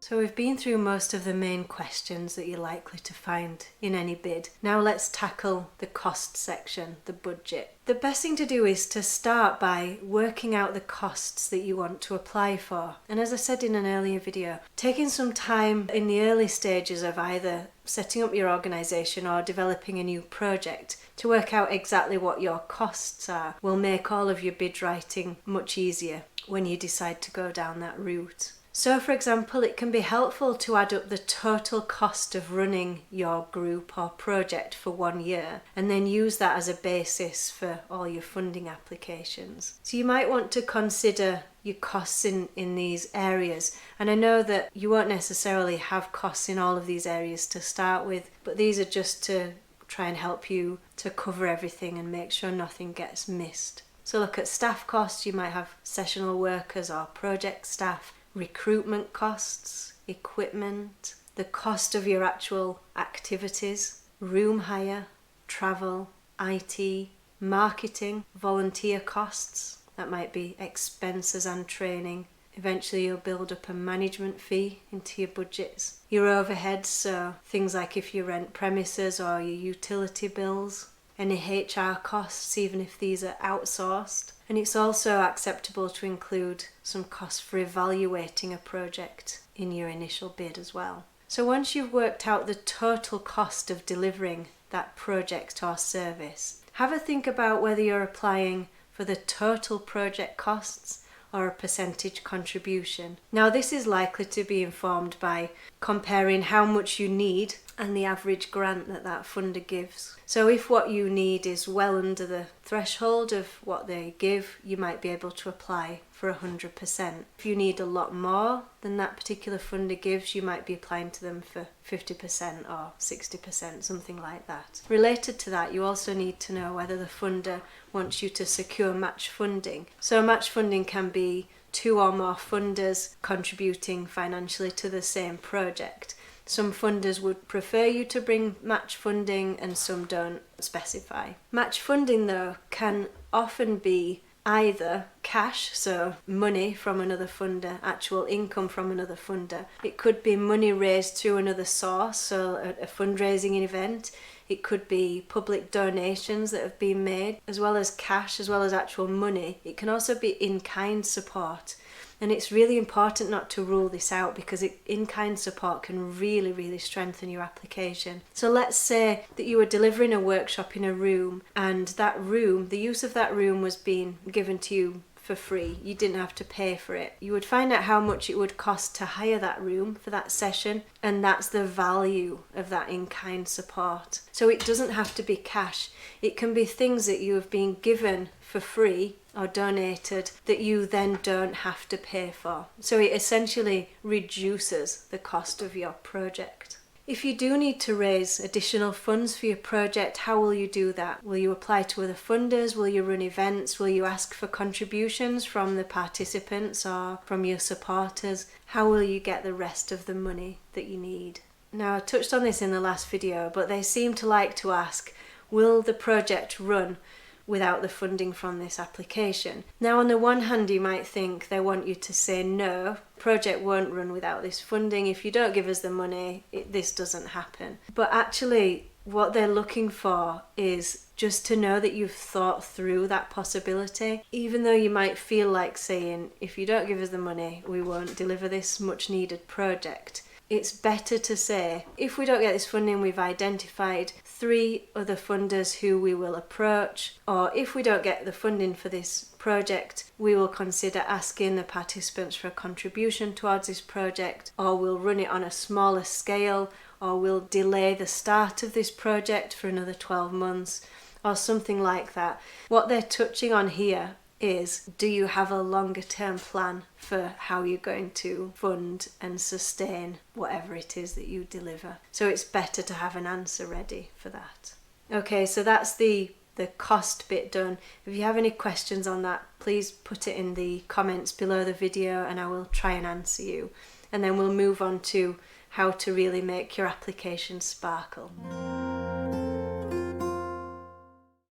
So we've been through most of the main questions that you're likely to find in any bid. Now let's tackle the cost section, the budget. The best thing to do is to start by working out the costs that you want to apply for. And as I said in an earlier video, taking some time in the early stages of either setting up your organisation or developing a new project to work out exactly what your costs are will make all of your bid writing much easier when you decide to go down that route. So for example, it can be helpful to add up the total cost of running your group or project for 1 year and then use that as a basis for all your funding applications. So you might want to consider your costs in these areas, and I know that you won't necessarily have costs in all of these areas to start with, but these are just to try and help you to cover everything and make sure nothing gets missed. So look at staff costs. You might have sessional workers or project staff, recruitment costs, equipment, the cost of your actual activities, room hire, travel, IT, marketing, volunteer costs. That might be expenses and training. Eventually you'll build up a management fee into your budgets. Your overheads, so things like if you rent premises or your utility bills, any HR costs, even if these are outsourced. And it's also acceptable to include some costs for evaluating a project in your initial bid as well. So once you've worked out the total cost of delivering that project or service, have a think about whether you're applying for the total project costs or a percentage contribution. Now this is likely to be informed by comparing how much you need and the average grant that funder gives. So if what you need is well under the threshold of what they give, you might be able to apply for 100%. If you need a lot more than that particular funder gives, you might be applying to them for 50% or 60%, something like that. Related to that, you also need to know whether the funder wants you to secure match funding. So match funding can be 2 or more funders contributing financially to the same project. Some funders would prefer you to bring match funding and some don't specify. Match funding though can often be either cash, so money from another funder, actual income from another funder. It could be money raised through another source, so a fundraising event. It could be public donations that have been made, as well as cash, as well as actual money. It can also be in-kind support. And it's really important not to rule this out because in-kind support can really, really strengthen your application. So let's say that you were delivering a workshop in a room and that room, the use of that room was being given to you for free. You didn't have to pay for it. You would find out how much it would cost to hire that room for that session, and that's the value of that in-kind support. So it doesn't have to be cash. It can be things that you have been given for free or donated that you then don't have to pay for. So it essentially reduces the cost of your project. If you do need to raise additional funds for your project, how will you do that? Will you apply to other funders? Will you run events? Will you ask for contributions from the participants or from your supporters? How will you get the rest of the money that you need? Now, I touched on this in the last video, but they seem to like to ask, will the project run without the funding from this application? Now, on the one hand, you might think they want you to say no, project won't run without this funding. If you don't give us the money, this doesn't happen. But actually, what they're looking for is just to know that you've thought through that possibility. Even though you might feel like saying, if you don't give us the money, we won't deliver this much needed project. It's better to say, if we don't get this funding, we've identified 3 other funders who we will approach, or if we don't get the funding for this project, we will consider asking the participants for a contribution towards this project, or we'll run it on a smaller scale, or we'll delay the start of this project for another 12 months, or something like that. What they're touching on here is, do you have a longer term plan for how you're going to fund and sustain whatever it is that you deliver? So it's better to have an answer ready for that. Okay, so that's the cost bit done. If you have any questions on that, please put it in the comments below the video and I will try and answer you. And then we'll move on to how to really make your application sparkle.